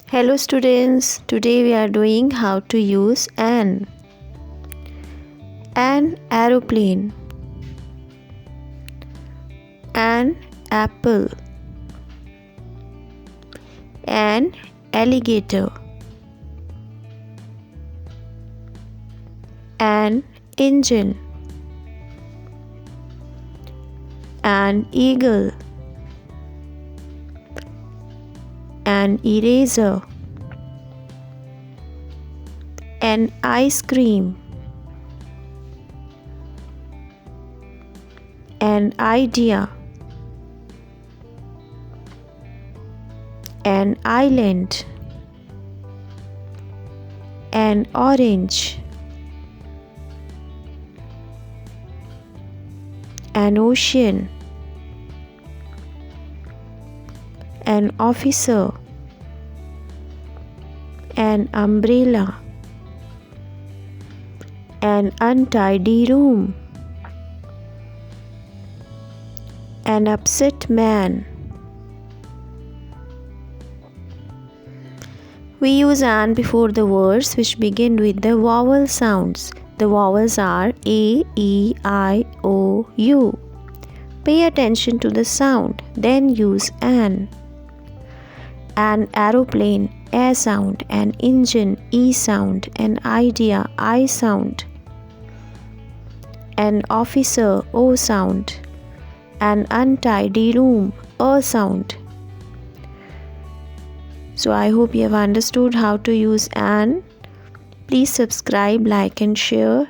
Hello students, today we are doing how to use an aeroplane, an apple, an alligator, an engine, an eagle, an eraser, an ice cream, an idea, an island, an orange, an ocean, an officer, an umbrella, an untidy room, an upset man. We use an before the words which begin with the vowel sounds. The vowels are A, E, I, O, U. Pay attention to the sound, then use an. An aeroplane, A sound, an engine, E sound, an idea, I sound, an officer, O sound, an untidy room, A sound. So I hope you have understood how to use an. Please subscribe, like and share.